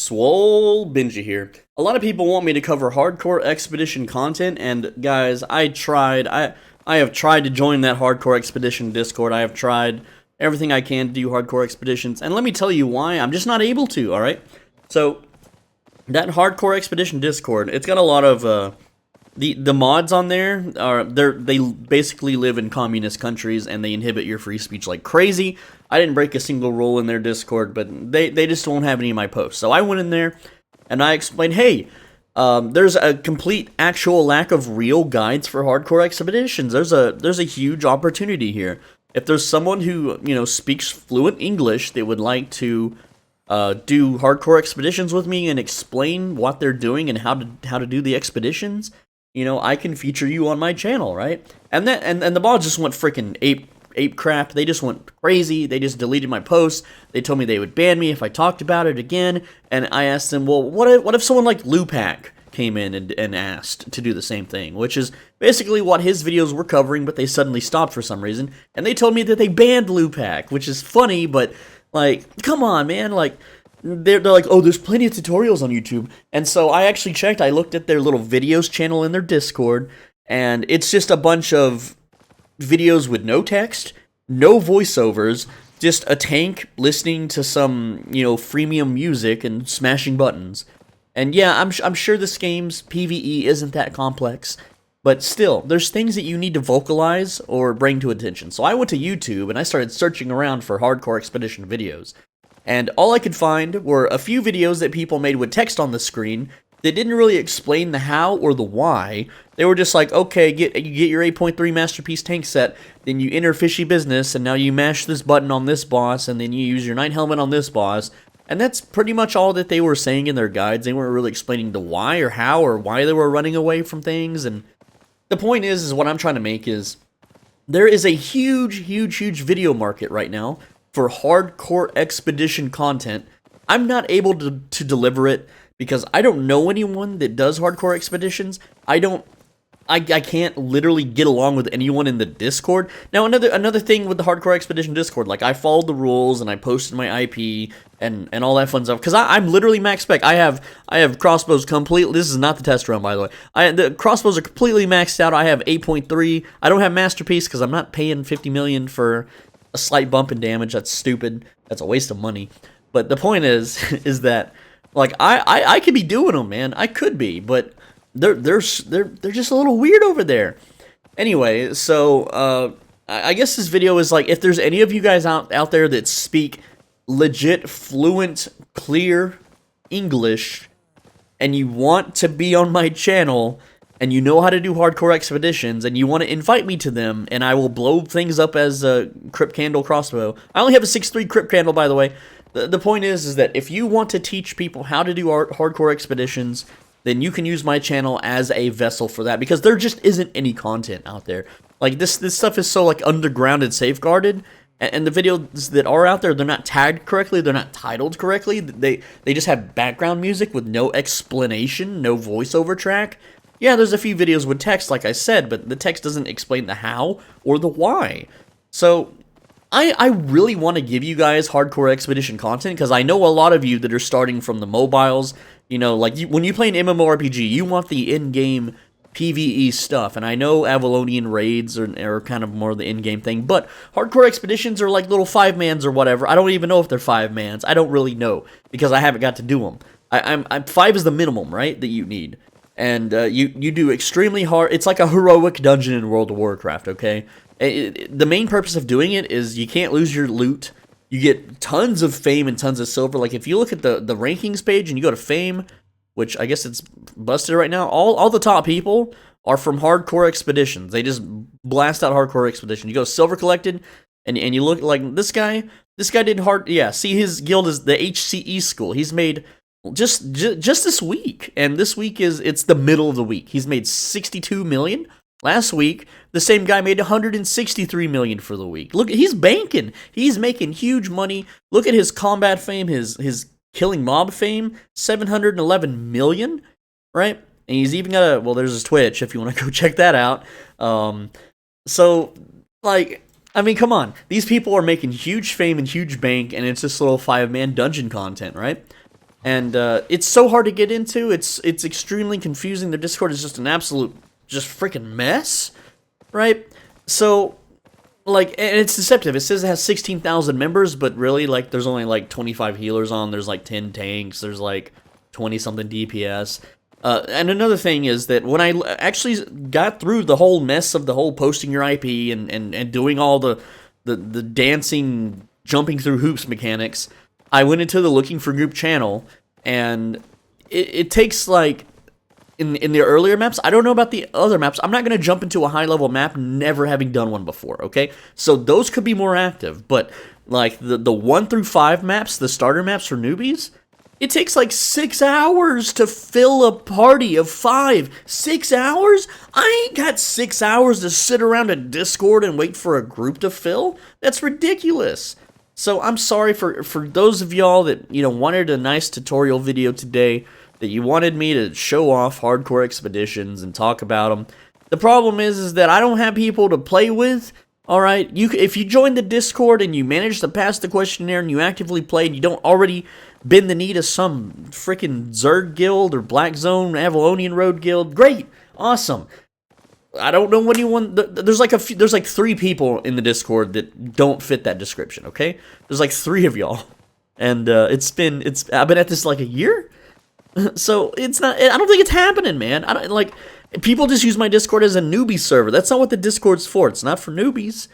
SwoleBenji here. A lot of people want me to cover hardcore expedition content, and guys, I have tried to join that hardcore expedition Discord. I have tried everything I can to do hardcore expeditions, and let me tell you why. I'm just not able to, alright? So, that hardcore expedition Discord, it's got a lot of, the mods on there they basically live in communist countries and they inhibit your free speech like crazy. I didn't break a single rule in their Discord, but they just won't have any of my posts. So I went in there and I explained, hey, there's a complete actual lack of real guides for hardcore expeditions. There's a huge opportunity here. If there's someone who, speaks fluent English that would like to do hardcore expeditions with me and explain what they're doing and how to do the expeditions, I can feature you on my channel, right? And the mods just went freaking ape crap. They just went crazy. They just deleted my posts. They told me they would ban me if I talked about it again. And I asked them, well, what if someone like Lupac came in and asked to do the same thing, which is basically what his videos were covering, but they suddenly stopped for some reason. And they told me that they banned Lupac, which is funny, but like, come on, man, like. They're like, oh, there's plenty of tutorials on YouTube. And so I actually checked. I looked at their little videos channel in their Discord, and it's just a bunch of videos with no text, no voiceovers, just a tank listening to some, freemium music and smashing buttons. And yeah, I'm sure this game's PvE isn't that complex, but still, there's things that you need to vocalize or bring to attention. So I went to YouTube, and I started searching around for hardcore expedition videos. And all I could find were a few videos that people made with text on the screen that didn't really explain the how or the why. They were just like, okay, you get your 8.3 Masterpiece tank set, then you enter Fishy Business, and now you mash this button on this boss, and then you use your 9 helmet on this boss. And that's pretty much all that they were saying in their guides. They weren't really explaining the why or how or why they were running away from things. And the point is what I'm trying to make is, there is a huge video market right now for hardcore expedition content. I'm not able to deliver it because I don't know anyone that does hardcore expeditions. I can't literally get along with anyone in the Discord. Now, another thing with the hardcore expedition Discord, like I followed the rules and I posted my IP and all that fun stuff, because I'm literally max spec. I have crossbows completely. This is not the test run, by the way. The crossbows are completely maxed out. I have 8.3. I don't have Masterpiece because I'm not paying 50 million for a slight bump in damage. That's stupid. That's a waste of money. But the point is that, like, I could be doing them, man. I could be, but they're just a little weird over there. Anyway, so I guess this video is like, if there's any of you guys out there that speak legit, fluent, clear English, and you want to be on my channel, and you know how to do hardcore expeditions, and you want to invite me to them, and I will blow things up as a Crypt Candle crossbow. I only have a 6.3 Crypt Candle, by the way. The point is that if you want to teach people how to do hardcore expeditions, then you can use my channel as a vessel for that, because there just isn't any content out there. Like, this stuff is so, like, underground and safeguarded, and the videos that are out there, they're not tagged correctly, they're not titled correctly, they just have background music with no explanation, no voiceover track. Yeah, there's a few videos with text, like I said, but the text doesn't explain the how or the why. So, I really want to give you guys hardcore expedition content, because I know a lot of you that are starting from the mobiles, like, when you play an MMORPG, you want the in-game PvE stuff, and I know Avalonian raids are kind of more the in-game thing, but hardcore expeditions are like little 5-mans or whatever. I don't even know if they're 5-mans. I don't really know, because I haven't got to do them. I'm 5 is the minimum, right, that you need. And you do extremely hard. It's like a heroic dungeon in World of Warcraft, okay? The main purpose of doing it is you can't lose your loot. You get tons of fame and tons of silver. Like, if you look at the rankings page and you go to fame, which I guess it's busted right now, all the top people are from hardcore expeditions. They just blast out hardcore expedition. You go silver collected, and you look like this guy did hard. Yeah, see, his guild is the HCE school. He's made just this week, and this week it's the middle of the week. He's made 62 million. Last week, the same guy made 163 million for the week. Look, he's banking. He's making huge money. Look at his combat fame, his killing mob fame, 711 million, right? And he's even got well, there's his Twitch if you want to go check that out. So, like, I mean, come on. These people are making huge fame and huge bank, and it's this little 5-man dungeon content, right? and it's so hard to get into. It's extremely confusing. Their Discord is just an absolute, just freaking mess, right? So, like, and it's deceptive. It says it has 16,000 members, but really, like, there's only like 25 healers on. There's like 10 tanks. There's like 20 something DPS. And another thing is that when I actually got through the whole mess of the whole posting your IP and doing all the dancing, jumping through hoops mechanics, I went into the looking for group channel, and it takes, like, in the earlier maps, I don't know about the other maps, I'm not going to jump into a high-level map never having done one before, okay? So those could be more active, but, like, the 1 through 5 maps, the starter maps for newbies, it takes like 6 hours to fill a party of 5. 6 hours? I ain't got 6 hours to sit around a Discord and wait for a group to fill. That's ridiculous. So I'm sorry for those of y'all that, you know, wanted a nice tutorial video today, that you wanted me to show off hardcore expeditions and talk about them. The problem is that I don't have people to play with. Alright, if you join the Discord and you manage to pass the questionnaire and you actively play and you don't already bend the knee to some freaking Zerg guild or Black Zone Avalonian Road guild, great, awesome. I don't know anyone. There's like 3 people in the Discord that don't fit that description. Okay, there's like 3 of y'all, and I've been at this like a year, so it's not. I don't think it's happening, man. I don't like. People just use my Discord as a newbie server. That's not what the Discord's for. It's not for newbies.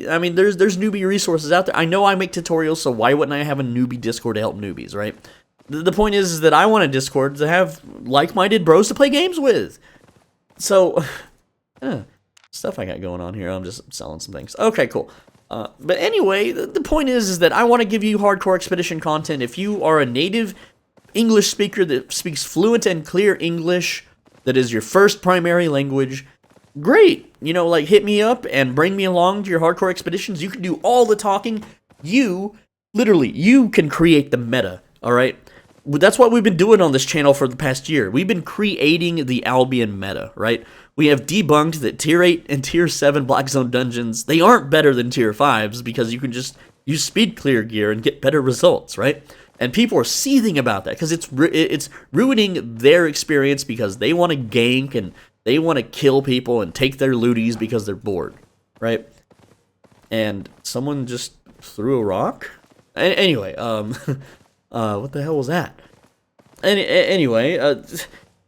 I mean, there's newbie resources out there. I know I make tutorials, so why wouldn't I have a newbie Discord to help newbies, right? The point is that I want a Discord to have like-minded bros to play games with. So, stuff I got going on here. I'm just selling some things. Okay, cool. But anyway, the point is that I want to give you hardcore expedition content. If you are a native English speaker that speaks fluent and clear English, that is your first primary language, great. You know, like, hit me up and bring me along to your hardcore expeditions. You can do all the talking. You can create the meta, alright? That's what we've been doing on this channel for the past year. We've been creating the Albion meta, right? We have debunked that Tier 8 and Tier 7 Black Zone dungeons, they aren't better than Tier 5s because you can just use speed clear gear and get better results, right? And people are seething about that because it's ruining their experience because they want to gank and they want to kill people and take their looties because they're bored, right? And someone just threw a rock? Anyway, what the hell was that? Anyway,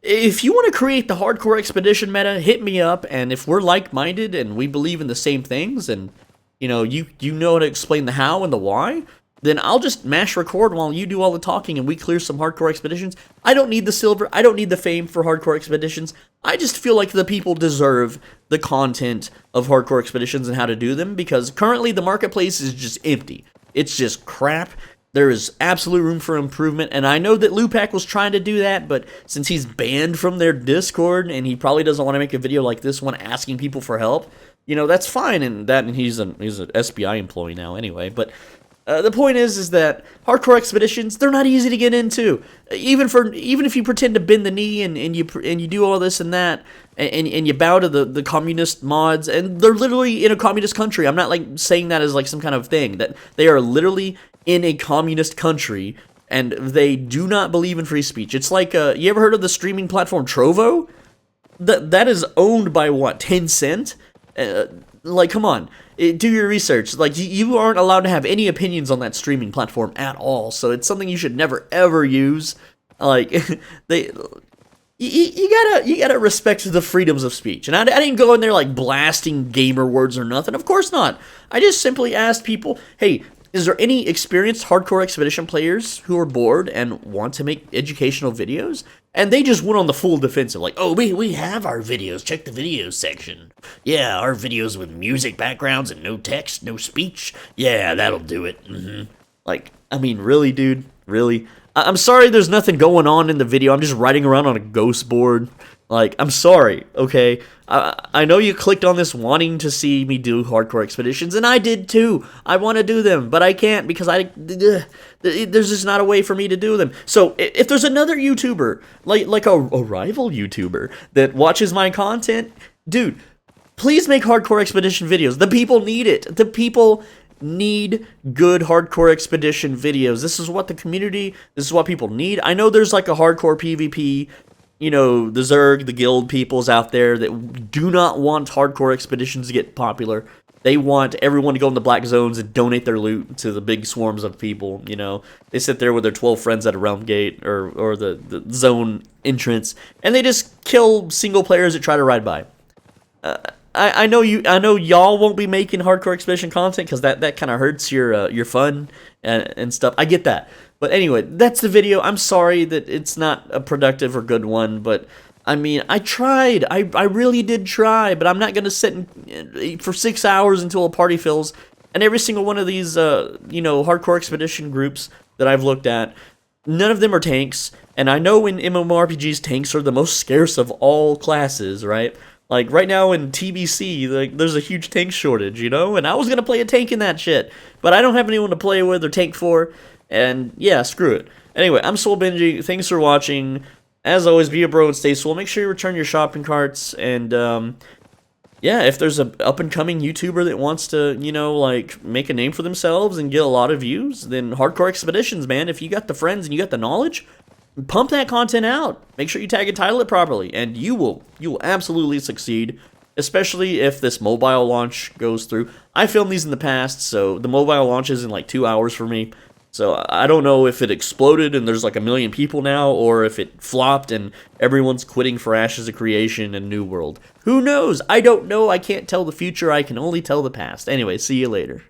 if you want to create the hardcore expedition meta, hit me up, and if we're like-minded and we believe in the same things, and, you know, you know how to explain the how and the why, then I'll just mash record while you do all the talking and we clear some hardcore expeditions. I don't need the silver, I don't need the fame for hardcore expeditions. I just feel like the people deserve the content of hardcore expeditions and how to do them, because currently the marketplace is just empty. It's just crap. There is absolute room for improvement, and I know that Lupac was trying to do that, but since he's banned from their Discord and he probably doesn't want to make a video like this one asking people for help, you know, that's fine, and he's an SBI employee now anyway, but the point is that hardcore expeditions, they're not easy to get into. Even if you pretend to bend the knee and you do all this and that, and you bow to the communist mods, and they're literally in a communist country. I'm not like saying that as like some kind of thing, that they are literally in a communist country and they do not believe in free speech. It's like you ever heard of the streaming platform Trovo? That is owned by what, Tencent? Like, come on, do your research. Like, you aren't allowed to have any opinions on that streaming platform at all, so it's something you should never ever use. Like, you gotta respect the freedoms of speech. And I didn't go in there like blasting gamer words or nothing. Of course not. I just simply asked people, hey, is there any experienced hardcore expedition players who are bored and want to make educational videos? And they just went on the full defensive, like, oh, we have our videos, check the videos section. Yeah, our videos with music backgrounds and no text, no speech. Yeah, that'll do it. Like, I mean, really, dude? Really? I'm sorry there's nothing going on in the video. I'm just riding around on a ghost board. Like, I'm sorry, okay? I know you clicked on this wanting to see me do hardcore expeditions, and I did too. I want to do them, but I can't because there's just not a way for me to do them. So, if there's another YouTuber, like a rival YouTuber, that watches my content, dude, please make hardcore expedition videos. The people need it. The people need good hardcore expedition videos. This is what the community, this is what people need. I know there's like a hardcore PvP, you know, the Zerg, the guild peoples out there that do not want hardcore expeditions to get popular. They want everyone to go in the black zones and donate their loot to the big swarms of people, you know. They sit there with their 12 friends at a realm gate or the zone entrance, and they just kill single players that try to ride by. I know y'all won't be making hardcore expedition content because that kind of hurts your fun and stuff. I get that. But anyway, that's the video. I'm sorry that it's not a productive or good one, but I mean, I tried. I really did try, but I'm not going to sit for 6 hours until a party fills. And every single one of these, you know, hardcore expedition groups that I've looked at, none of them are tanks. And I know in MMORPGs, tanks are the most scarce of all classes, right? Like, right now in TBC, like, there's a huge tank shortage, you know? And I was going to play a tank in that shit. But I don't have anyone to play with or tank for. And, yeah, screw it. Anyway, I'm SwoleBenji. Thanks for watching. As always, be a bro and stay swole. Make sure you return your shopping carts. And, yeah, if there's an up-and-coming YouTuber that wants to, you know, like, make a name for themselves and get a lot of views, then Hardcore Expeditions, man. If you got the friends and you got the knowledge, pump that content out. Make sure you tag and title it properly, and you will absolutely succeed, especially if this mobile launch goes through. I filmed these in the past, so the mobile launch is in like 2 hours for me. So I don't know if it exploded and there's like 1 million people now, or if it flopped and everyone's quitting for Ashes of Creation and New World. Who knows? I don't know. I can't tell the future. I can only tell the past. Anyway, see you later.